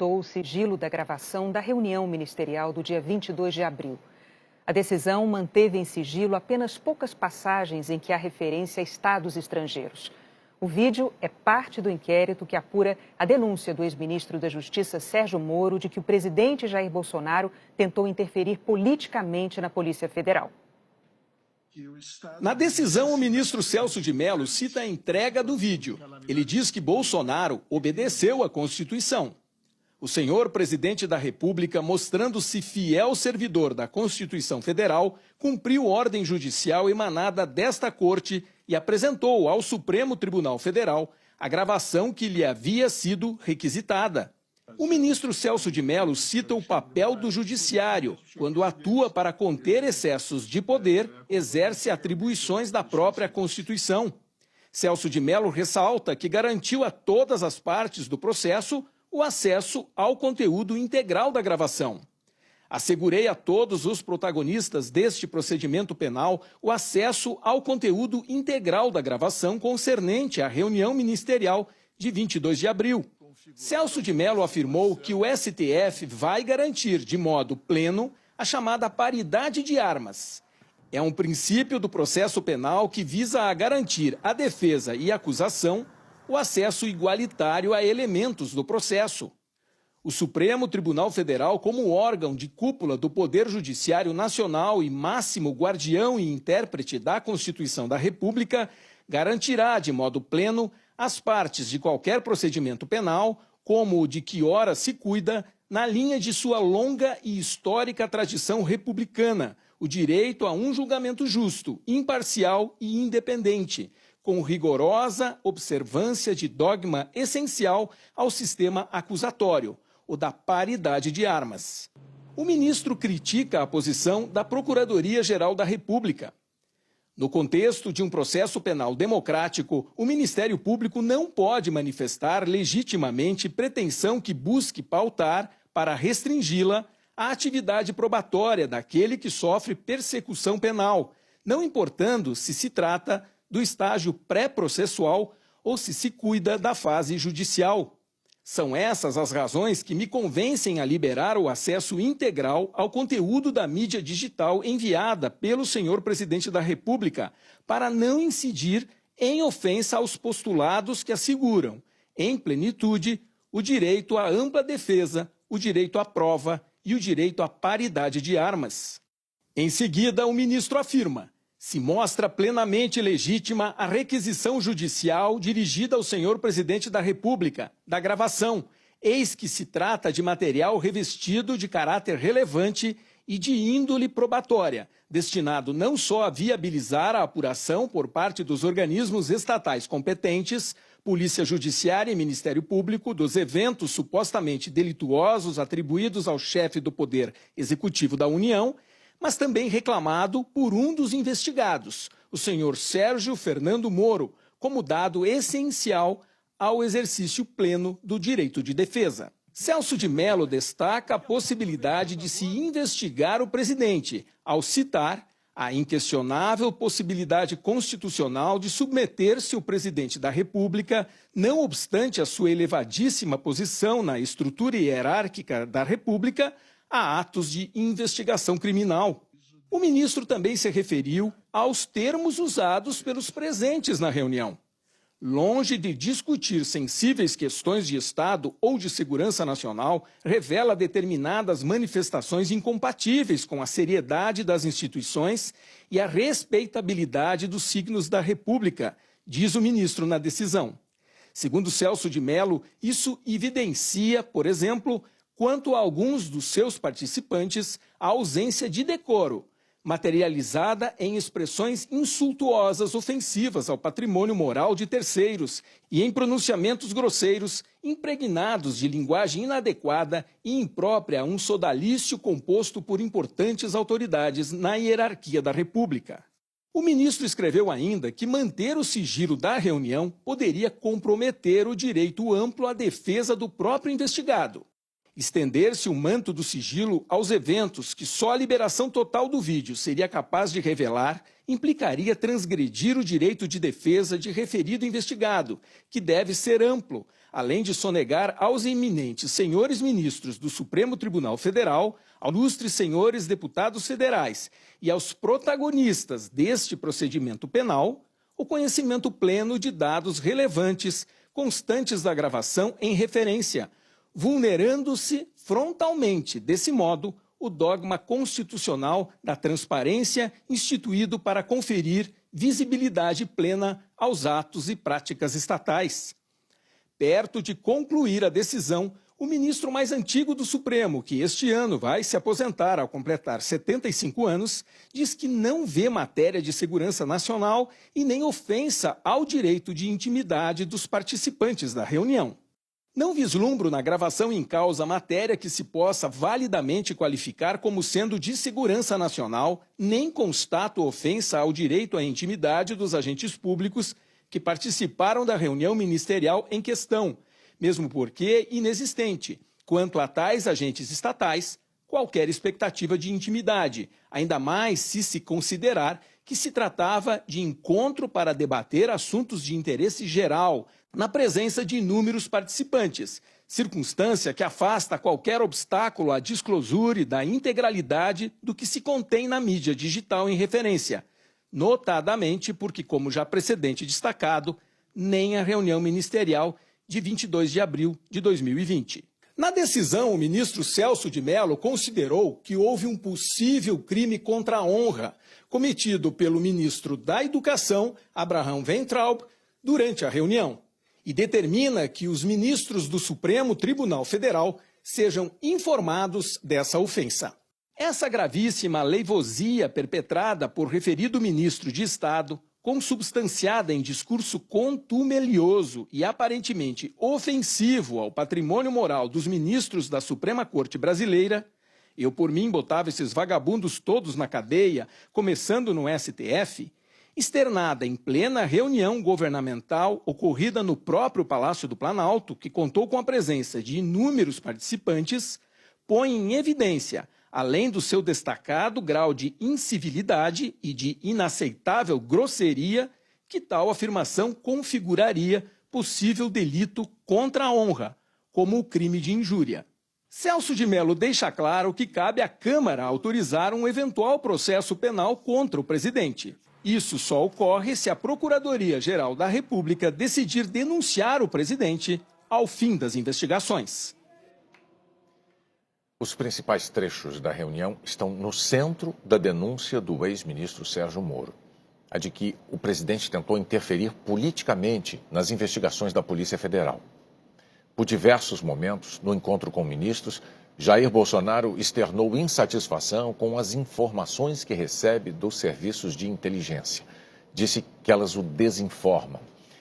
solicitou o sigilo da gravação da reunião ministerial do dia 22 de abril. A decisão manteve em sigilo apenas poucas passagens em que há referência a estados estrangeiros. O vídeo é parte do inquérito que apura a denúncia do ex-ministro da Justiça, Sérgio Moro, de que o presidente Jair Bolsonaro tentou interferir politicamente na Polícia Federal. Na decisão, o ministro Celso de Mello cita a entrega do vídeo. Ele diz que Bolsonaro obedeceu à Constituição. O senhor presidente da República, mostrando-se fiel servidor da Constituição Federal, cumpriu ordem judicial emanada desta Corte e apresentou ao Supremo Tribunal Federal a gravação que lhe havia sido requisitada. O ministro Celso de Mello cita o papel do judiciário, quando atua para conter excessos de poder, exerce atribuições da própria Constituição. Celso de Mello ressalta que garantiu a todas as partes do processo o acesso ao conteúdo integral da gravação. Assegurei a todos os protagonistas deste procedimento penal o acesso ao conteúdo integral da gravação concernente à reunião ministerial de 22 de abril. Celso de Mello afirmou que o STF vai garantir de modo pleno a chamada paridade de armas. É um princípio do processo penal que visa a garantir à defesa e acusação o acesso igualitário a elementos do processo. O Supremo Tribunal Federal, como órgão de cúpula do Poder Judiciário Nacional e máximo guardião e intérprete da Constituição da República, garantirá de modo pleno as partes de qualquer procedimento penal, como o de que ora se cuida, na linha de sua longa e histórica tradição republicana, o direito a um julgamento justo, imparcial e independente, com rigorosa observância de dogma essencial ao sistema acusatório, o da paridade de armas. O ministro critica a posição da Procuradoria-Geral da República. No contexto de um processo penal democrático, o Ministério Público não pode manifestar legitimamente pretensão que busque pautar, para restringi-la, a atividade probatória daquele que sofre persecução penal, não importando se se trata do estágio pré-processual ou se cuida da fase judicial. São essas as razões que me convencem a liberar o acesso integral ao conteúdo da mídia digital enviada pelo senhor presidente da República, para não incidir em ofensa aos postulados que asseguram, em plenitude, o direito à ampla defesa, o direito à prova e o direito à paridade de armas. Em seguida, o ministro afirma: se mostra plenamente legítima a requisição judicial dirigida ao senhor presidente da República, da gravação, eis que se trata de material revestido de caráter relevante e de índole probatória, destinado não só a viabilizar a apuração por parte dos organismos estatais competentes, Polícia Judiciária e Ministério Público, dos eventos supostamente delituosos atribuídos ao chefe do Poder Executivo da União, mas também reclamado por um dos investigados, o senhor Sérgio Fernando Moro, como dado essencial ao exercício pleno do direito de defesa. Celso de Mello destaca a possibilidade de se investigar o presidente, ao citar a inquestionável possibilidade constitucional de submeter-se o presidente da República, não obstante a sua elevadíssima posição na estrutura hierárquica da República, a atos de investigação criminal. O ministro também se referiu aos termos usados pelos presentes na reunião. Longe de discutir sensíveis questões de Estado ou de segurança nacional, revela determinadas manifestações incompatíveis com a seriedade das instituições e a respeitabilidade dos signos da República, diz o ministro na decisão. Segundo Celso de Mello, isso evidencia, por exemplo, quanto a alguns dos seus participantes, a ausência de decoro, materializada em expressões insultuosas ofensivas ao patrimônio moral de terceiros e em pronunciamentos grosseiros, impregnados de linguagem inadequada e imprópria a um sodalício composto por importantes autoridades na hierarquia da República. O ministro escreveu ainda que manter o sigilo da reunião poderia comprometer o direito amplo à defesa do próprio investigado. Estender-se o manto do sigilo aos eventos que só a liberação total do vídeo seria capaz de revelar implicaria transgredir o direito de defesa de referido investigado, que deve ser amplo, além de sonegar aos eminentes senhores ministros do Supremo Tribunal Federal, aos ilustres senhores deputados federais e aos protagonistas deste procedimento penal o conhecimento pleno de dados relevantes constantes da gravação em referência, vulnerando-se frontalmente, desse modo, o dogma constitucional da transparência instituído para conferir visibilidade plena aos atos e práticas estatais. Perto de concluir a decisão, o ministro mais antigo do Supremo, que este ano vai se aposentar ao completar 75 anos, diz que não vê matéria de segurança nacional e nem ofensa ao direito de intimidade dos participantes da reunião. Não vislumbro na gravação em causa matéria que se possa validamente qualificar como sendo de segurança nacional, nem constato ofensa ao direito à intimidade dos agentes públicos que participaram da reunião ministerial em questão, mesmo porque inexistente, quanto a tais agentes estatais, qualquer expectativa de intimidade, ainda mais se considerar que se tratava de encontro para debater assuntos de interesse geral, na presença de inúmeros participantes, circunstância que afasta qualquer obstáculo à disclosure da integralidade do que se contém na mídia digital em referência, notadamente porque, como já precedente destacado, nem a reunião ministerial de 22 de abril de 2020. Na decisão, o ministro Celso de Mello considerou que houve um possível crime contra a honra cometido pelo ministro da Educação, Abraham Weintraub, durante a reunião, e determina que os ministros do Supremo Tribunal Federal sejam informados dessa ofensa. Essa gravíssima leivosia perpetrada por referido ministro de Estado, consubstanciada em discurso contumelioso e aparentemente ofensivo ao patrimônio moral dos ministros da Suprema Corte Brasileira, eu por mim botava esses vagabundos todos na cadeia, começando no STF, externada em plena reunião governamental ocorrida no próprio Palácio do Planalto, que contou com a presença de inúmeros participantes, põe em evidência, além do seu destacado grau de incivilidade e de inaceitável grosseria, que tal afirmação configuraria possível delito contra a honra, como o crime de injúria. Celso de Mello deixa claro que cabe à Câmara autorizar um eventual processo penal contra o presidente. Isso só ocorre se a Procuradoria-Geral da República decidir denunciar o presidente ao fim das investigações. Os principais trechos da reunião estão no centro da denúncia do ex-ministro Sérgio Moro, a de que o presidente tentou interferir politicamente nas investigações da Polícia Federal. Por diversos momentos, no encontro com ministros, Jair Bolsonaro externou insatisfação com as informações que recebe dos serviços de inteligência. Disse que elas o desinformam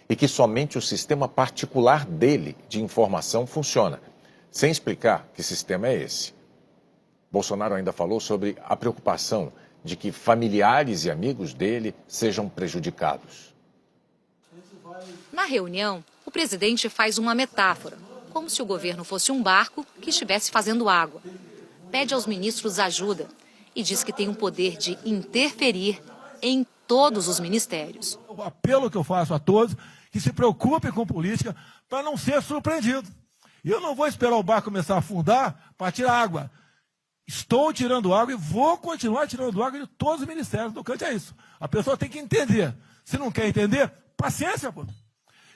e que somente o sistema particular dele de informação funciona, sem explicar que sistema é esse. Bolsonaro ainda falou sobre a preocupação de que familiares e amigos dele sejam prejudicados. Na reunião, o presidente faz uma metáfora, como se o governo fosse um barco que estivesse fazendo água. Pede aos ministros ajuda e diz que tem o poder de interferir em todos os ministérios. O apelo que eu faço a todos que se preocupem com política para não ser surpreendido. E eu não vou esperar o barco começar a afundar para tirar água. Estou tirando água e vou continuar tirando água de todos os ministérios. Do canto é isso. A pessoa tem que entender. Se não quer entender, paciência, pô.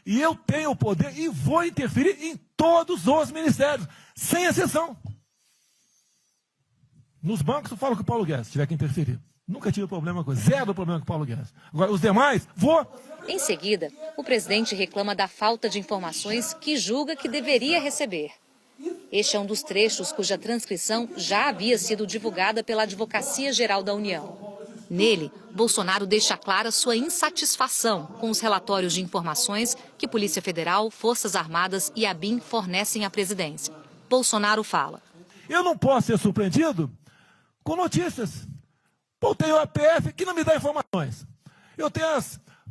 E eu tenho o poder e vou interferir em todos os ministérios, sem exceção. Nos bancos eu falo com o Paulo Guedes, se tiver que interferir. Nunca tive problema com zero problema com o Paulo Guedes. Agora, os demais, vou. Em seguida, o presidente reclama da falta de informações que julga que deveria receber. Este é um dos trechos cuja transcrição já havia sido divulgada pela Advocacia Geral da União. Nele, Bolsonaro deixa clara sua insatisfação com os relatórios de informações que Polícia Federal, Forças Armadas e a ABIN fornecem à presidência. Bolsonaro fala: eu não posso ser surpreendido com notícias. Eu tenho a PF que não me dá informações. Eu tenho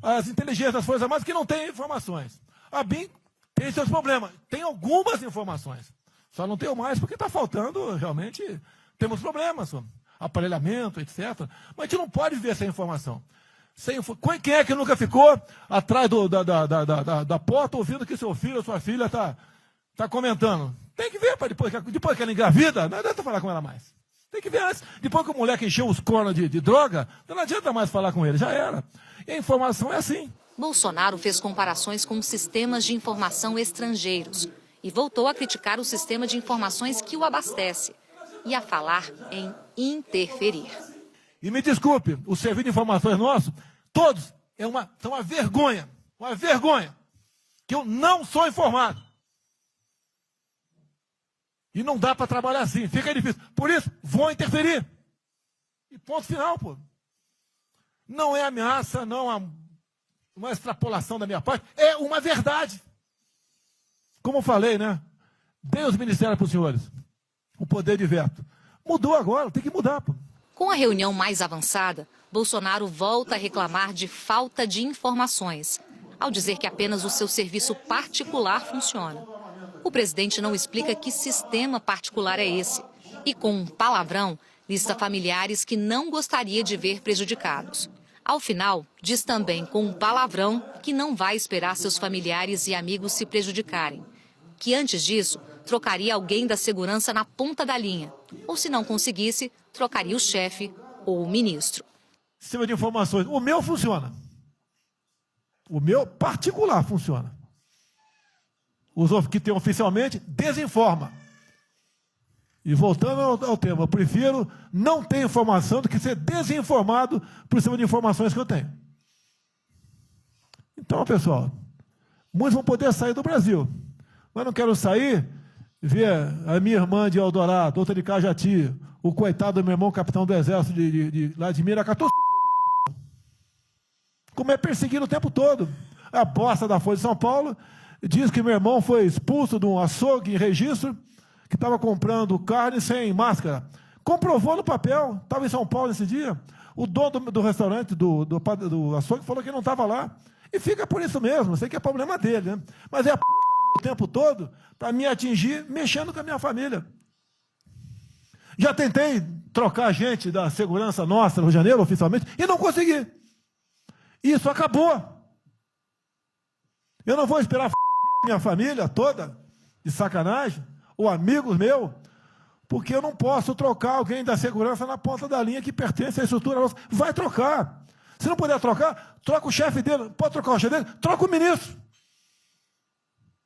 as inteligências das Forças Armadas que não têm informações. A ABIN tem seus problemas. Tem algumas informações. Só não tenho mais porque está faltando, realmente, temos problemas, aparelhamento, etc. Mas a gente não pode viver sem informação. Quem é que nunca ficou atrás da porta ouvindo que seu filho ou sua filha está comentando? Tem que ver, depois que ela engravida, não adianta falar com ela mais. Tem que ver antes. Depois que o moleque encheu os cornos de droga, não adianta mais falar com ele, já era. E a informação é assim. Bolsonaro fez comparações com sistemas de informação estrangeiros e voltou a criticar o sistema de informações que o abastece e a falar em interferir. E me desculpe, o serviço de informações nosso, todos, são uma vergonha, que eu não sou informado. E não dá para trabalhar assim, fica difícil. Por isso, vou interferir. E ponto final, pô. Não é ameaça, não é uma extrapolação da minha parte, é uma verdade. Como eu falei, né? Dei os ministérios para os senhores, o poder de veto. Mudou agora, tem que mudar, pô. Com a reunião mais avançada, Bolsonaro volta a reclamar de falta de informações, ao dizer que apenas o seu serviço particular funciona. O presidente não explica que sistema particular é esse e, com um palavrão, lista familiares que não gostaria de ver prejudicados. Ao final, diz também com um palavrão que não vai esperar seus familiares e amigos se prejudicarem, que antes disso trocaria alguém da segurança na ponta da linha, ou se não conseguisse, trocaria o chefe ou o ministro. Sistema de informações, o meu funciona. O meu particular funciona. Os que tem oficialmente, desinforma. E voltando ao tema, eu prefiro não ter informação do que ser desinformado por cima de informações que eu tenho. Então, pessoal, muitos vão poder sair do Brasil, mas não quero sair, ver a minha irmã de Eldorado, outra de Cajati, o coitado do meu irmão, capitão do exército de lá de Miracatu, como é perseguido o tempo todo. A bosta da Folha de São Paulo diz que meu irmão foi expulso de um açougue em registro, que estava comprando carne sem máscara. Comprovou no papel, estava em São Paulo nesse dia. O dono do restaurante, do açougue, falou que não estava lá. E fica por isso mesmo, sei que é problema dele, né? Mas é a o tempo todo para me atingir, mexendo com a minha família. Já tentei trocar gente da segurança nossa no Rio de Janeiro, oficialmente, e não consegui. Isso acabou. Eu não vou esperar minha família toda, de sacanagem, ou amigos meus, porque eu não posso trocar alguém da segurança na ponta da linha que pertence à estrutura nossa. Vai trocar. Se não puder trocar, troca o chefe dele. Pode trocar o chefe dele? Troca o ministro.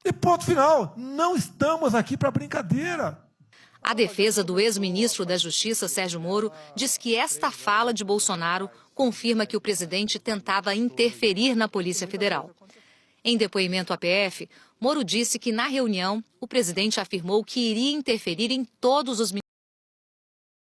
E ponto final. Não estamos aqui para brincadeira. A defesa do ex-ministro da Justiça, Sérgio Moro, diz que esta fala de Bolsonaro confirma que o presidente tentava interferir na Polícia Federal. Em depoimento à PF, Moro disse que, na reunião, o presidente afirmou que iria interferir em todos os